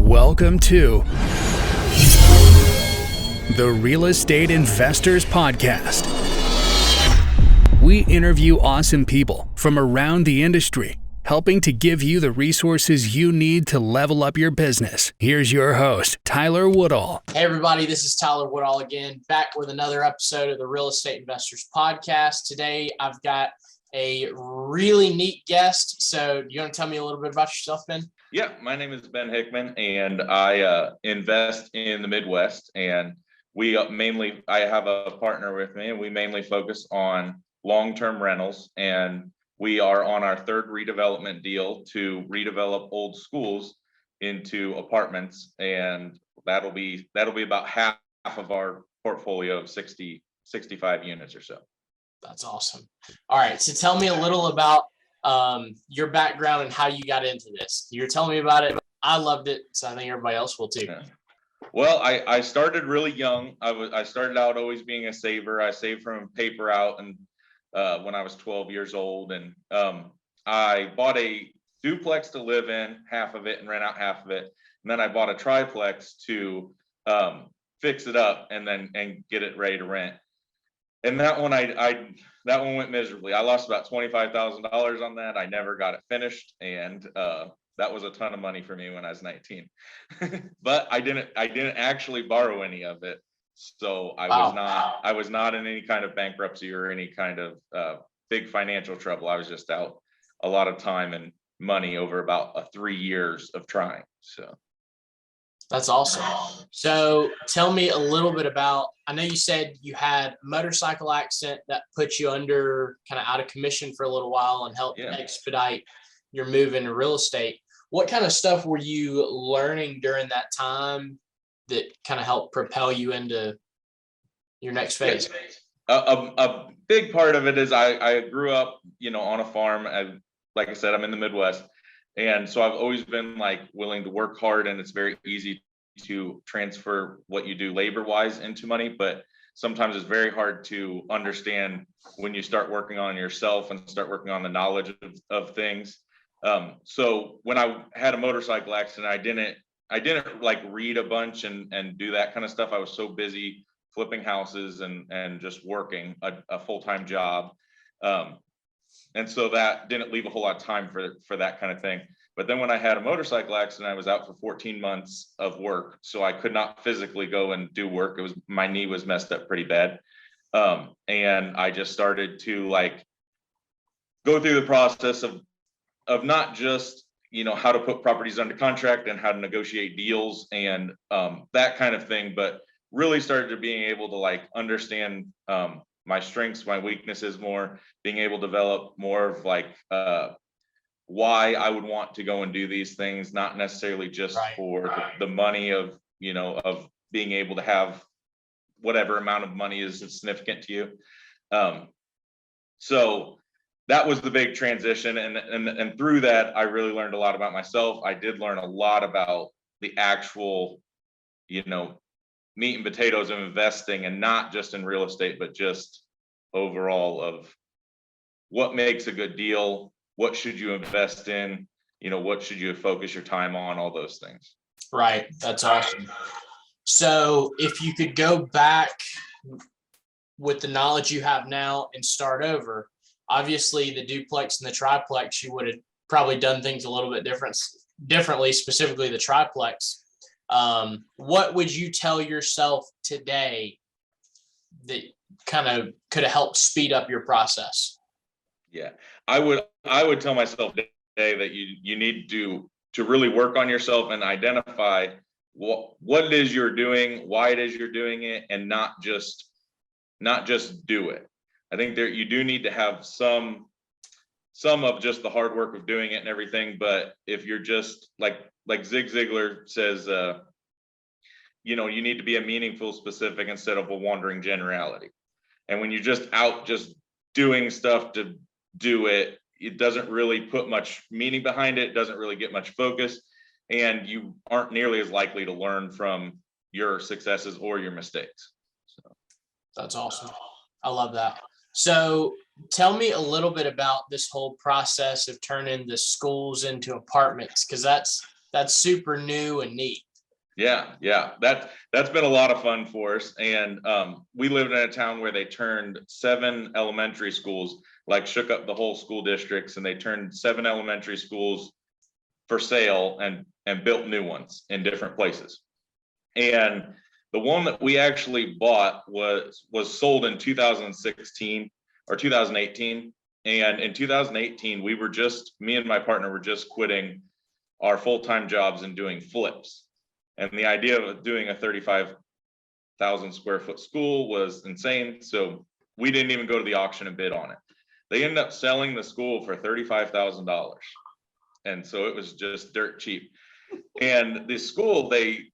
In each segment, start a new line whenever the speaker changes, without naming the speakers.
Welcome to the Real Estate Investors Podcast. We interview awesome people from around the industry, helping to give you the resources you need to level up your business. Here's your host, Tyler Woodall.
Hey everybody, this is Tyler Woodall again, back with another episode of the Real Estate Investors Podcast. Today, I've got a really neat guest. So you want to tell me a little bit about yourself, Ben?
Yeah, my name is Ben Hickman, and I invest in the Midwest. And I have a partner with me, and we mainly focus on long-term rentals. And we are on our third redevelopment deal to redevelop old schools into apartments, and that'll be about half of our portfolio of 65 units or so.
That's awesome. All right, so tell me a little about your background and how you got into this. You're telling me about it. I loved it, so I think everybody else will too.
Yeah. Well, I started really young. I started out always being a saver. I saved from paper out, and when I was 12 years old, and I bought a duplex to live in, half of it, and rent out half of it. And then I bought a triplex to fix it up and get it ready to rent. And that one that one went miserably. I lost about $25,000 on that. I never got it finished, and that was a ton of money for me when I was 19. But I didn't actually borrow any of it, so I was not in any kind of bankruptcy or any kind of big financial trouble. I was just out a lot of time and money over about 3 years of trying. So
that's awesome. So tell me a little bit about, I know you said you had a motorcycle accident that put you under kind of out of commission for a little while and helped expedite your move into real estate. What kind of stuff were you learning during that time that kind of helped propel you into your next phase?
A big part of it is I grew up, on a farm. Like I said, I'm in the Midwest. And so I've always been willing to work hard, and it's very easy to transfer what you do labor wise into money. But sometimes it's very hard to understand when you start working on yourself and start working on the knowledge of things. So when I had a motorcycle accident, I didn't read a bunch and do that kind of stuff. I was so busy flipping houses and just working a full-time job. And so that didn't leave a whole lot of time for that kind of thing. But then when I had a motorcycle accident, I was out for 14 months of work. So I could not physically go and do work. My knee was messed up pretty bad. And I just started to go through the process of not just, how to put properties under contract and how to negotiate deals and that kind of thing, but really started to being able to understand my strengths, my weaknesses more, being able to develop more of why I would want to go and do these things, not necessarily just for the money of being able to have whatever amount of money is significant to you. So that was the big transition. And through that, I really learned a lot about myself. I did learn a lot about the actual, meat and potatoes of investing, and not just in real estate, but just overall of what makes a good deal, what should you invest in, what should you focus your time on, all those things.
Right. That's awesome. So if you could go back with the knowledge you have now and start over, obviously the duplex and the triplex, you would have probably done things a little bit differently, specifically the triplex. What would you tell yourself today that kind of could have helped speed up your process?
Yeah, I would tell myself today that you need to really work on yourself and identify what it is you're doing, why it is you're doing it, and not just do it. I think you do need to have some of just the hard work of doing it and everything. But if you're just like Zig Ziglar says, you need to be a meaningful specific instead of a wandering generality. And when you're just doing stuff to do it, it doesn't really put much meaning behind it. It doesn't really get much focus, and you aren't nearly as likely to learn from your successes or your mistakes. So
that's awesome. I love that. So tell me a little bit about this whole process of turning the schools into apartments, because that's That's super new and neat.
Yeah, that's been a lot of fun for us. And we lived in a town where they turned 7 elementary schools, like shook up the whole school districts, and they turned 7 elementary schools for sale and built new ones in different places. And the one that we actually bought was sold in 2016 or 2018. And in 2018, me and my partner were just quitting our full-time jobs and doing flips. And the idea of doing a 35,000 square foot school was insane. So we didn't even go to the auction and bid on it. They ended up selling the school for $35,000. And so it was just dirt cheap. And the school, they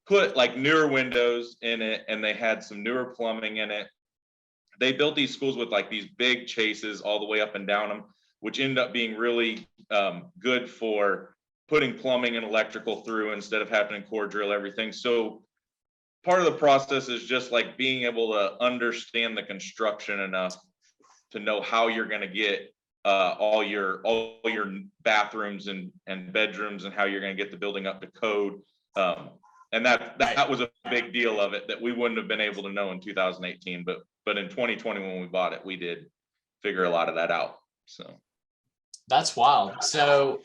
put like newer windows in it, and they had some newer plumbing in it. They built these schools with like these big chases all the way up and down them, which ended up being really good for putting plumbing and electrical through instead of having to core drill everything. So part of the process is just like being able to understand the construction enough to know how you're going to get all your bathrooms and bedrooms, and how you're going to get the building up to code. And that was a big deal of it that we wouldn't have been able to know in 2018, but in 2020 when we bought it, we did figure a lot of that out. So
that's wild. So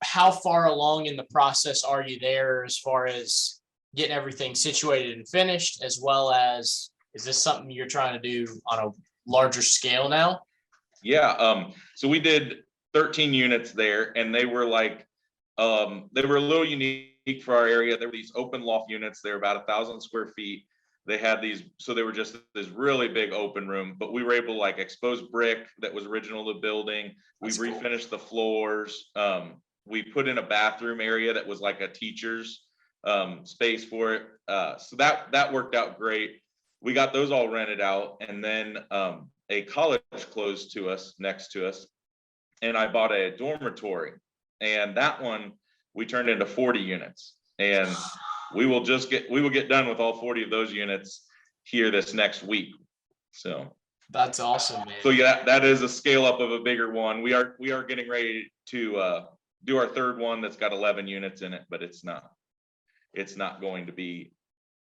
how far along in the process are you there as far as getting everything situated and finished, as well as, is this something you're trying to do on a larger scale now?
Yeah, so we did 13 units there, and they were like, they were a little unique for our area. There were these open loft units. They're about 1,000 square feet. They had these, so they were just this really big open room, but we were able to like expose brick that was original to the building. We refinished the floors. We put in a bathroom area that was like a teacher's space for it. So that worked out great. We got those all rented out, and then a college closed to us, next to us, and I bought a dormitory, and that one we turned into 40 units, and we will get done with all 40 of those units here this next week. So
that's awesome, man.
So yeah, that is a scale up of a bigger one. We are getting ready to do our third one that's got 11 units in it, but it's not going to be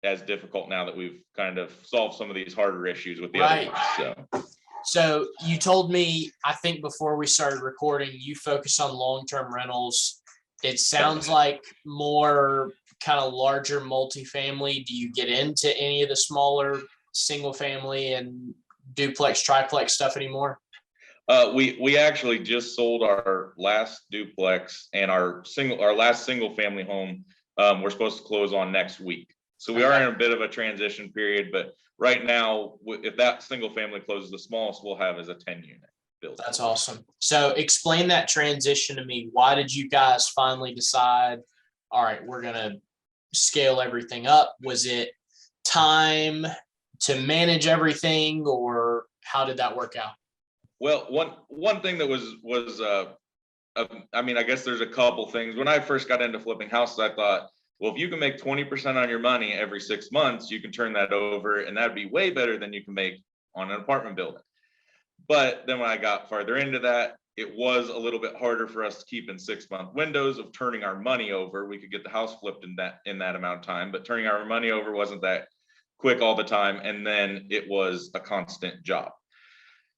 as difficult now that we've kind of solved some of these harder issues with the other ones.
So you told me, I think before we started recording, you focus on long-term rentals. It sounds like more kind of larger multifamily. Do you get into any of the smaller single family and duplex, triplex stuff anymore?
We actually just sold our last duplex, and our last single family home we're supposed to close on next week. So we are in a bit of a transition period, but right now, if that single family closes, the smallest we'll have is a 10 unit building.
That's awesome. So explain that transition to me. Why did you guys finally decide, all right, we're going to scale everything up? Was it time to manage everything, or how did that work out?
Well, one thing that was I mean, I guess there's a couple things. When I first got into flipping houses, I thought, well, if you can make 20% on your money every 6 months, you can turn that over, and that'd be way better than you can make on an apartment building. But then when I got farther into that, it was a little bit harder for us to keep in 6-month windows of turning our money over. We could get the house flipped in that amount of time, but turning our money over wasn't that quick all the time. And then it was a constant job.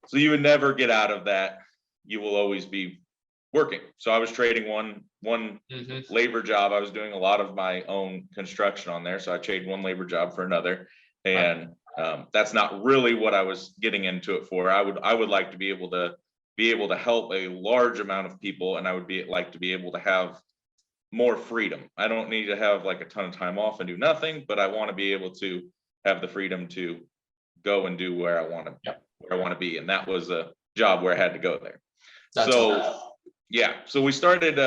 So you would never get out of that. You will always be working. So I was trading one labor job. I was doing a lot of my own construction on there. So I traded one labor job for another. And that's not really what I was getting into it for. I would like to be able to help a large amount of people, and I would like to be able to have more freedom. I don't need to have like a ton of time off and do nothing, but I want to be able to have the freedom to go and do where I want to be. And that was a job where I had to go there. So we started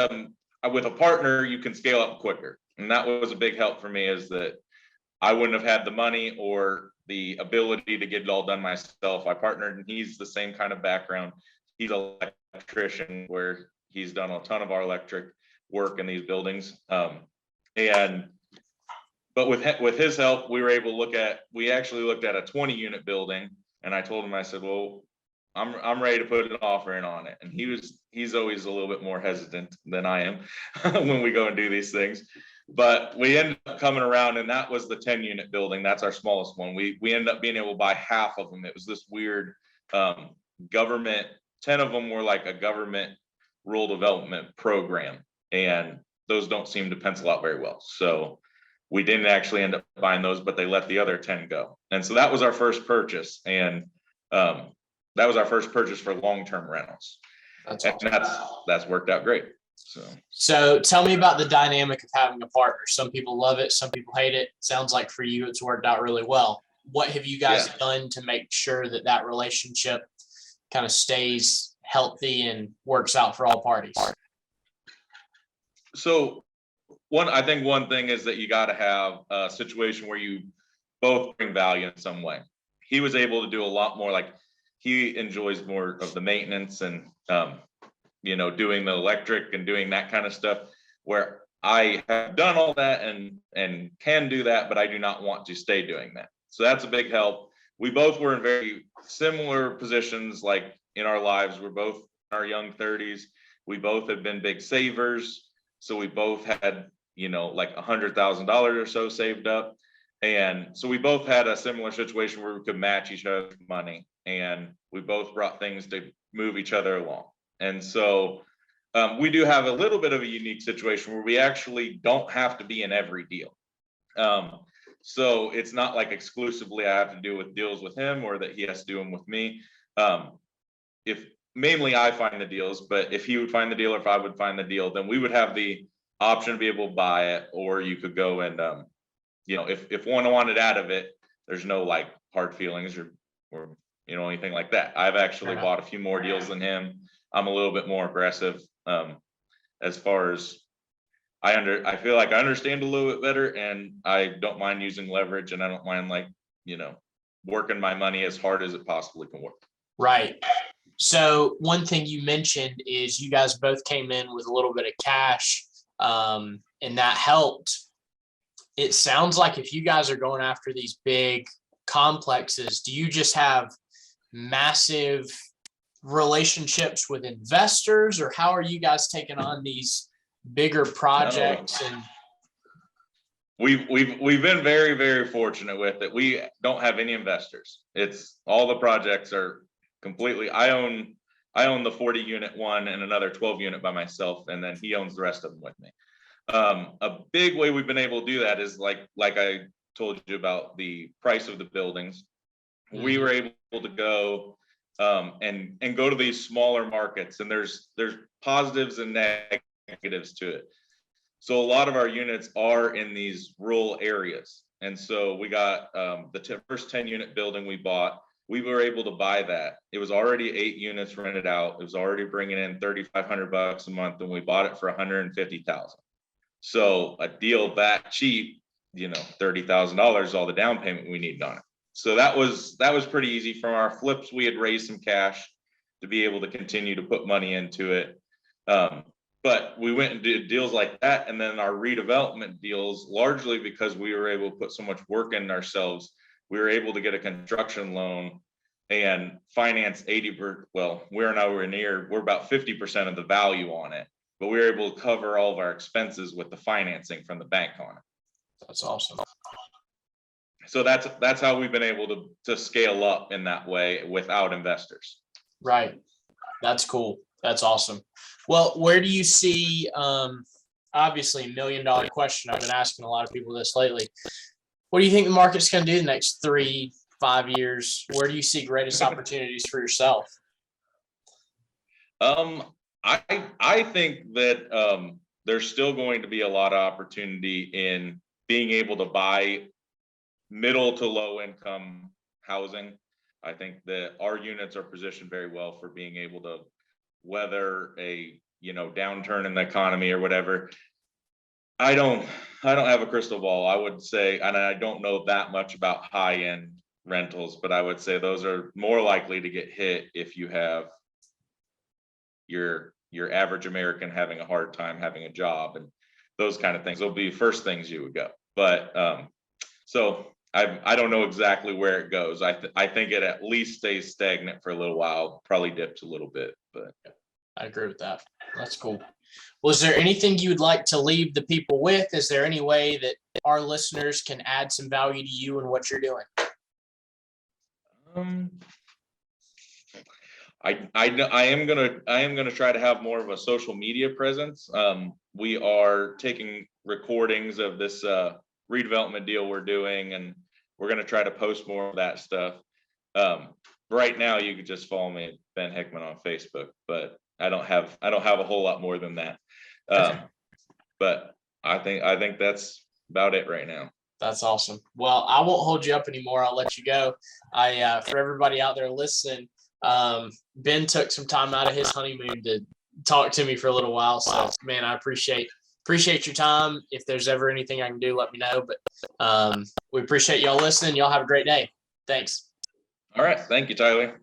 with a partner. You can scale up quicker, and that was a big help for me, is that I wouldn't have had the money or the ability to get it all done myself. I partnered, and he's the same kind of background. He's an electrician, where he's done a ton of our electric work in these buildings. But with his help, we were able to we actually looked at a 20 unit building, and I told him, I said, well, I'm ready to put an offer in on it. And he's always a little bit more hesitant than I am when we go and do these things. But we ended up coming around, and that was the 10-unit building. That's our smallest one. We ended up being able to buy half of them. It was this weird government, 10 of them were like a government rural development program, and those don't seem to pencil out very well. So we didn't actually end up buying those, but they let the other 10 go. And so that was our first purchase. And that was our first purchase for long-term rentals.
That's
and
awesome.
that's worked out great.
So tell me about the dynamic of having a partner. Some people love it, some people hate it. Sounds like for you, it's worked out really well. What have you guys done to make sure that that relationship kind of stays healthy and works out for all parties?
So I think one thing is that you got to have a situation where you both bring value in some way. He was able to do a lot more, like he enjoys more of the maintenance and, doing the electric and doing that kind of stuff, where I have done all that and can do that, but I do not want to stay doing that. So that's a big help. We both were in very similar positions, like in our lives. We're both in our young 30s. We both have been big savers. So we both had, like $100,000 or so saved up. And so we both had a similar situation where we could match each other's money, and we both brought things to move each other along. And so we do have a little bit of a unique situation where we actually don't have to be in every deal. So it's not like exclusively I have to do with deals with him or that he has to do them with me. If mainly I find the deals, but if he would find the deal or if I would find the deal, then we would have the option to be able to buy it, or you could go and, if one wanted out of it, there's no like hard feelings or anything like that. I've actually bought a few more deals than him. I'm a little bit more aggressive as far as I feel like I understand a little bit better, and I don't mind using leverage, and I don't mind working my money as hard as it possibly can work.
Right. So one thing you mentioned is you guys both came in with a little bit of cash, and that helped. It sounds like if you guys are going after these big complexes, do you just have massive relationships with investors, or how are you guys taking on these bigger projects? And
we've been very, very fortunate with it. We don't have any investors. It's all the projects are completely, I own the 40-unit one and another 12-unit by myself, and then he owns the rest of them with me. A big way we've been able to do that is like I told you about the price of the buildings. We were able to go and go to these smaller markets, and there's positives and negatives to it. So a lot of our units are in these rural areas, and so we got the first 10-unit building we bought. We were able to buy that. It was already 8 units rented out. It was already bringing in $3,500 a month, and we bought it for $150,000. So a deal that cheap, $30,000, all the down payment we needed on it. So that was pretty easy. From our flips, we had raised some cash to be able to continue to put money into it. But we went and did deals like that, and then our redevelopment deals, largely because we were able to put so much work in ourselves, we were able to get a construction loan and finance we're about 50% of the value on it, but we were able to cover all of our expenses with the financing from the bank on it.
That's awesome.
So that's how we've been able to scale up in that way without investors.
Right. That's cool. That's awesome. Well, where do you see, obviously $1 million question. I've been asking a lot of people this lately. What do you think the market's going to do the next 3-5 years? Where do you see greatest opportunities for yourself?
I think that there's still going to be a lot of opportunity in being able to buy middle to low income housing. I think that our units are positioned very well for being able to weather a downturn in the economy or whatever. I don't have a crystal ball. I would say, and I don't know that much about high end rentals, but I would say those are more likely to get hit if you have your average American having a hard time having a job, and those kind of things will be first things you would go. But so I don't know exactly where it goes. I think it at least stays stagnant for a little while, probably dips a little bit, but
I agree with that. That's cool. Was there anything you would like to leave the people with? Is there any way that our listeners can add some value to you and what you're doing?
I am gonna try to have more of a social media presence. We are taking recordings of this redevelopment deal we're doing, and we're gonna try to post more of that stuff. Right now, you could just follow me, Ben Hickman, on Facebook, but I don't have a whole lot more than that.
Okay.
But I think that's about it right now.
That's awesome. Well, I won't hold you up anymore. I'll let you go. For everybody out there listening, Ben took some time out of his honeymoon to talk to me for a little while. So, man, I appreciate your time. If there's ever anything I can do, let me know. But we appreciate y'all listening. Y'all have a great day. Thanks.
All right. Thank you, Tyler.